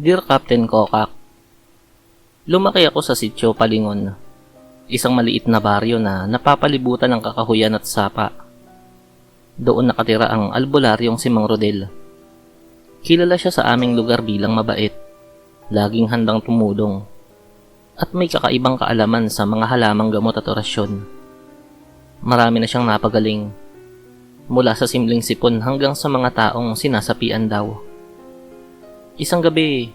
Dear Captain Kokak, lumaki ako sa Sitio Palingon, isang maliit na baryo na napapalibutan ng kakahuyan at sapa. Doon nakatira ang albularyong si Mang Rodel. Kilala siya sa aming lugar bilang mabait, laging handang tumulong, at may kakaibang kaalaman sa mga halamang gamot at orasyon. Marami na siyang napagaling, mula sa simpleng sipon hanggang sa mga taong sinasapian daw. Isang gabi,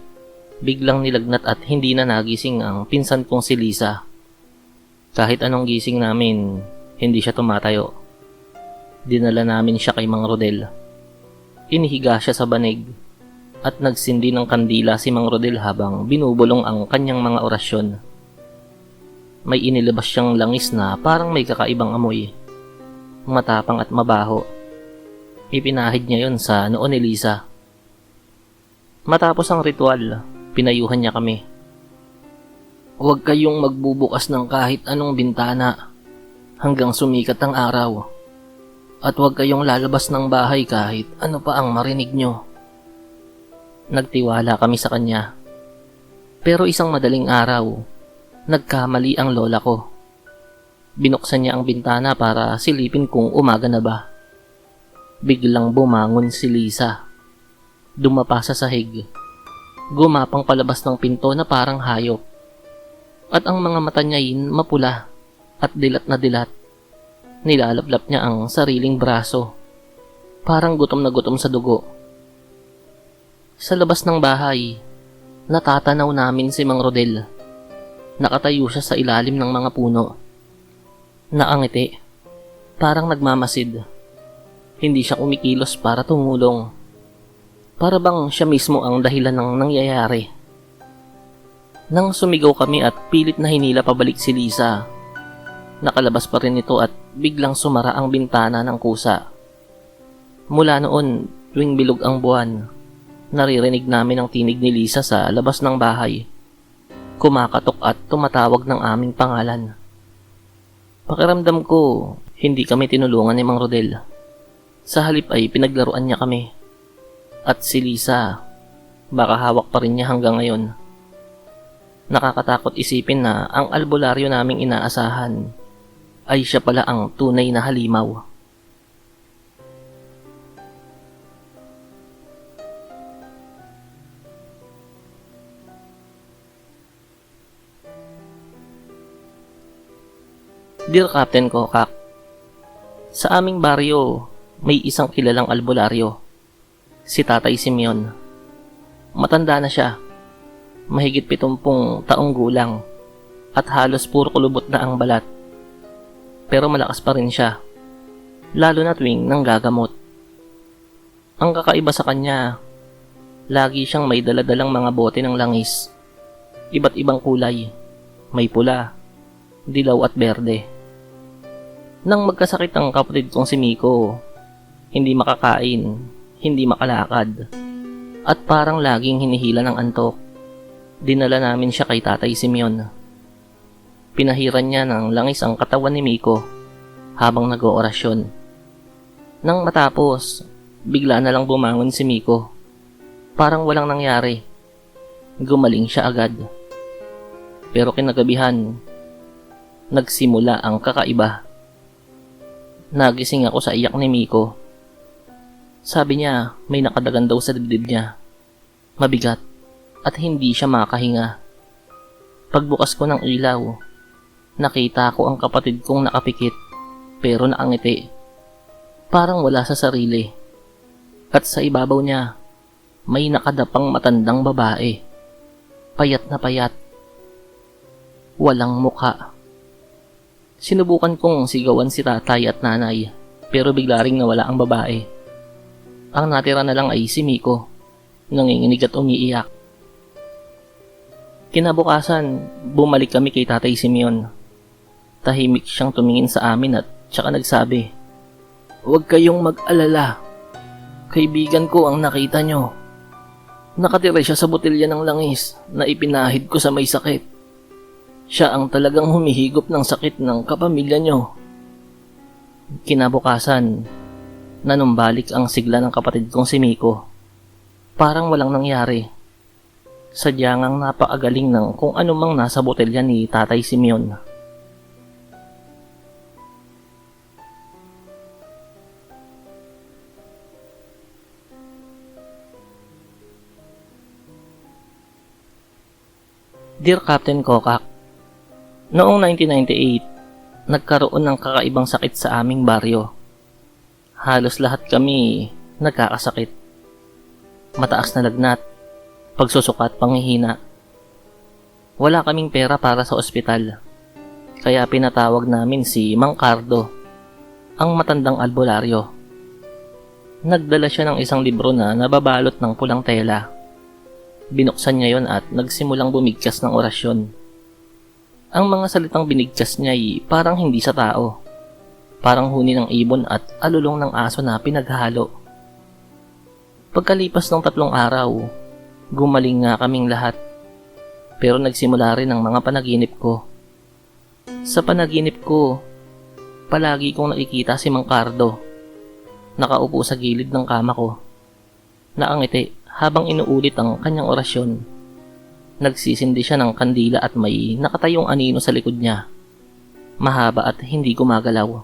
biglang nilagnat at hindi na nagising ang pinsan kong si Lisa. Kahit anong gising namin, hindi siya tumatayo. Dinala namin siya kay Mang Rodel. Inihiga siya sa banig at nagsindi ng kandila si Mang Rodel habang binubulong ang kanyang mga orasyon. May inilabas siyang langis na parang may kakaibang amoy. Matapang at mabaho. Ipinahid niya yon sa noo ni Lisa. Matapos ang ritual, pinayuhan niya kami. Huwag kayong magbubukas ng kahit anong bintana hanggang sumikat ang araw. At huwag kayong lalabas ng bahay kahit ano pa ang marinig nyo. Nagtiwala kami sa kanya. Pero isang madaling araw, nagkamali ang lola ko. Binuksan niya ang bintana para silipin kung umaga na ba. Biglang bumangon si Lisa. Dumapa sa sahig. Gumapang palabas ng pinto na parang hayop. At ang mga mata niya mapula at dilat na dilat. Nilalaplap niya ang sariling braso. Parang gutom na gutom sa dugo. Sa labas ng bahay, natatanaw namin si Mang Rodel. Nakatayo siya sa ilalim ng mga puno. Nakangiti. Parang nagmamasid. Hindi siya kumikilos para tumulong. Para bang siya mismo ang dahilan ng nangyayari. Nang sumigaw kami at pilit na hinila pabalik si Lisa, nakalabas pa rin ito at biglang sumara ang bintana ng kusa. Mula noon, tuwing bilog ang buwan, naririnig namin ang tinig ni Lisa sa labas ng bahay. Kumakatok at tumatawag ng aming pangalan. Pakiramdam ko, hindi kami tinulungan ni Mang Rodel. Sa halip ay pinaglaruan niya kami. At si Lisa, baka hawak pa rin niya hanggang ngayon. Nakakatakot isipin na ang albularyo naming inaasahan ay siya pala ang tunay na halimaw. Dear Captain Kokak, sa aming baryo may isang kilalang albularyo, si Tatay Simeon. Matanda na siya, mahigit 70 taong gulang at halos puro kulubot na ang balat. Pero malakas pa rin siya, lalo na tuwing nanggagamot. Ang kakaiba sa kanya, lagi siyang may daladalang mga bote ng langis. Iba't ibang kulay, may pula, dilaw at berde. Nang magkasakit ang kapatid kong si Miko, hindi makakain, hindi makalakad, at parang laging hinihila ng antok, dinala namin siya kay Tatay Simeon. Pinahiran niya ng langis ang katawan ni Miko habang nag-oorasyon. Nang matapos, bigla na lang bumangon si Miko. Parang walang nangyari. Gumaling siya agad. Pero kinagabihan, nagsimula ang kakaiba. Nagising ako sa iyak ni Miko. Sabi niya may nakadagan daw sa dibdib niya. Mabigat at hindi siya makahinga. Pagbukas ko ng ilaw, nakita ko ang kapatid kong nakapikit pero nakangiti. Parang wala sa sarili. At sa ibabaw niya, may nakadapang matandang babae. Payat na payat. Walang mukha. Sinubukan kong sigawan si tatay at nanay pero bigla ring nawala ang babae. Ang natira na lang ay si Miko, nanginginig at umiiyak. Kinabukasan, bumalik kami kay Tatay Simeon. Tahimik siyang tumingin sa amin at tsaka nagsabi, "Huwag kayong mag-alala. Kaibigan ko ang nakita nyo. Nakatira siya sa botelya ng langis na ipinahid ko sa may sakit. Siya ang talagang humihigop ng sakit ng kapamilya nyo." Kinabukasan, nanumbalik ang sigla ng kapatid kong si Miko. Parang walang nangyari. Sadyang ang napakagaling ng kung anumang nasa botelya ni Tatay Simeon. Dear Captain Kokak, noong 1998, nagkaroon ng kakaibang sakit sa aming baryo. Halos lahat kami nagkakasakit. Mataas na lagnat, pagsusuka at panghihina. Wala kaming pera para sa ospital, kaya pinatawag namin si Mang Cardo, ang matandang albularyo. Nagdala siya ng isang libro na nababalot ng pulang tela. Binuksan niya yon at nagsimulang bumigkas ng orasyon. Ang mga salitang binigkas niya ay parang hindi sa tao. Parang huni ng ibon at alulong ng aso na pinaghalo. Pagkalipas ng 3 araw, gumaling nga kaming lahat. Pero nagsimula rin ang mga panaginip ko. Sa panaginip ko, palagi kong nakikita si Mang Cardo. Nakaupo sa gilid ng kama ko. Nakangiti habang inuulit ang kanyang orasyon. Nagsisindi siya ng kandila at may nakatayong anino sa likod niya. Mahaba at hindi gumagalaw.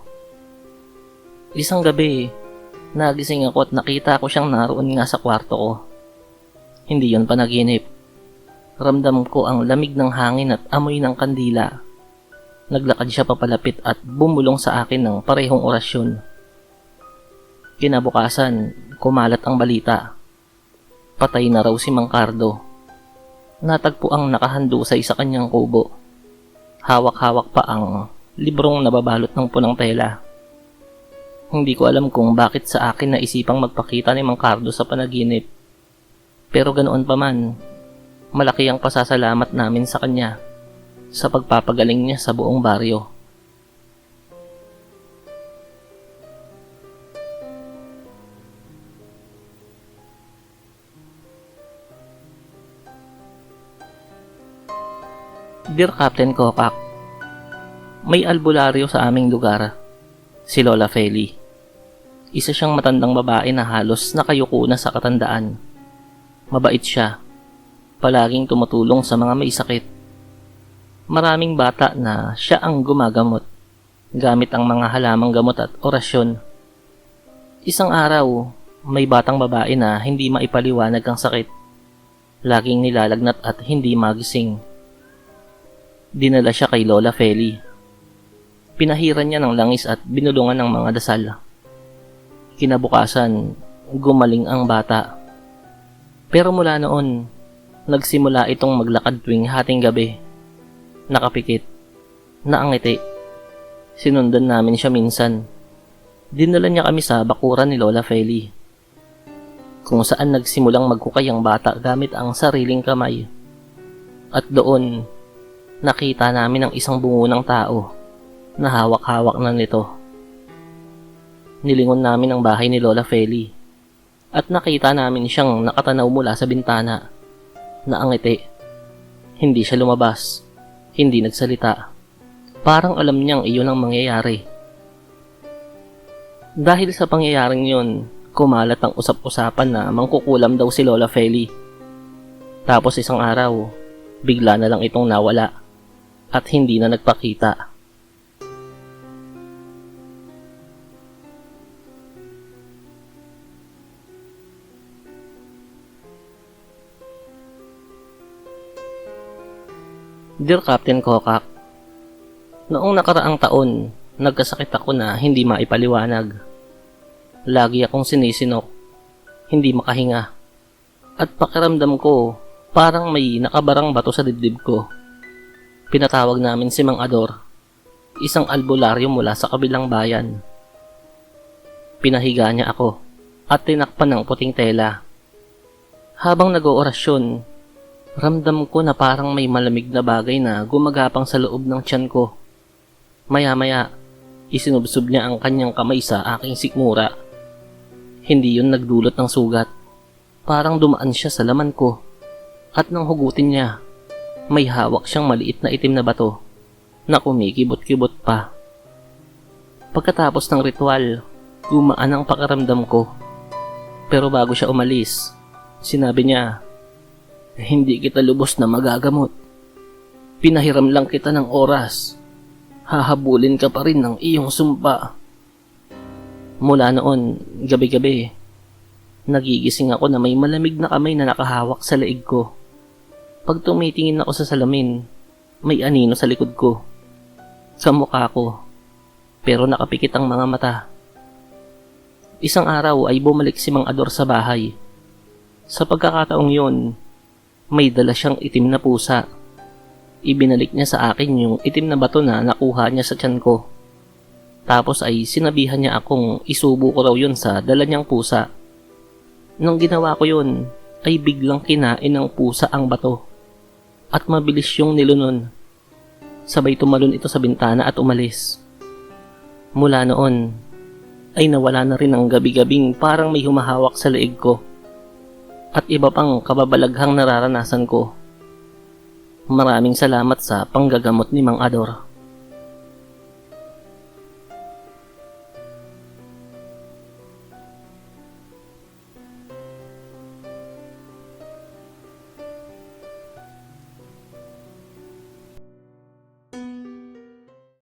Isang gabi, nagising ako at nakita ko siyang naroon nga sa kwarto ko. Hindi yon panaginip. Ramdam ko ang lamig ng hangin at amoy ng kandila. Naglakad siya papalapit at bumulong sa akin ng parehong orasyon. Kinabukasan, kumalat ang balita. Patay na raw si Mang Cardo. Natagpo ang nakahandusay sa kanyang kubo. Hawak-hawak pa ang librong nababalot ng punang tela. Hindi ko alam kung bakit sa akin naisipang magpakita ni Mang Cardo sa panaginip. Pero ganoon pa man, malaki ang pasasalamat namin sa kanya sa pagpapagaling niya sa buong baryo. Dear Captain Kokak, may albularyo sa aming lugar, si Lola Feli. Isa siyang matandang babae na halos nakayuko na sa katandaan. Mabait siya, palaging tumutulong sa mga may sakit. Maraming bata na siya ang gumagamot, gamit ang mga halamang gamot at orasyon. Isang araw, may batang babae na hindi maipaliwanag ang sakit. Laging nilalagnat at hindi magising. Dinala siya kay Lola Feli. Pinahiran niya ng langis at binulungan ng mga dasal. Kinabukasan, gumaling ang bata. Pero mula noon, nagsimula itong maglakad tuwing hating gabi. Nakapikit, naangiti. Sinundan namin siya minsan. Dinala niya kami sa bakuran ni Lola Feli, kung saan nagsimulang magkukay ang bata gamit ang sariling kamay. At doon, nakita namin ang isang bungunang tao na hawak-hawak na nito. Nilingon namin ang bahay ni Lola Feli at nakita namin siyang nakatanaw mula sa bintana. Naangiti. Hindi siya lumabas. Hindi nagsalita. Parang alam niyang iyon ang mangyayari. Dahil sa pangyayaring yun, kumalat ang usap-usapan na mangkukulam daw si Lola Feli. Tapos isang araw, bigla na lang itong nawala at hindi na nagpakita. Dear Captain Kokak, noong nakaraang taon, nagkasakit ako na hindi maipaliwanag. Lagi akong sinisinok, hindi makahinga, at pakiramdam ko parang may nakabarang bato sa dibdib ko. Pinatawag namin si Mang Ador, isang albularyo mula sa kabilang bayan. Pinahiga niya ako at tinakpan ng puting tela. Habang nag-oorasyon, ramdam ko na parang may malamig na bagay na gumagapang sa loob ng tiyan ko. Maya-maya, isinubsob niya ang kanyang kamay sa aking sikmura. Hindi yun nagdulot ng sugat. Parang dumaan siya sa laman ko. At nang hugutin niya, may hawak siyang maliit na itim na bato na kumikibot-kibot pa. Pagkatapos ng ritual, gumaan ang pakiramdam ko. Pero bago siya umalis, sinabi niya, Hindi kita lubos na magagamot. Pinahiram lang kita ng oras. Hahabulin ka pa rin ng iyong sumpa. Mula noon, gabi-gabi, nagigising ako na may malamig na kamay na nakahawak sa leeg ko. Pag tumitingin ako sa salamin, may anino sa likod ko. Sa mukha ko, pero nakapikit ang mga mata. Isang araw ay bumalik si Mang Ador sa bahay. Sa pagkakataong yon, may dala siyang itim na pusa. Ibinalik niya sa akin yung itim na bato na nakuha niya sa tiyan ko. Tapos ay sinabihan niya akong isubo ko raw yun sa dala niyang pusa. Nang ginawa ko yun, ay biglang kinain ng pusa ang bato. At mabilis yung nilunon. Sabay tumalon ito sa bintana at umalis. Mula noon, ay nawala na rin ang gabi-gabing parang may humahawak sa leeg ko. At iba pang kababalaghang nararanasan ko. Maraming salamat sa panggagamot ni Mang Ador.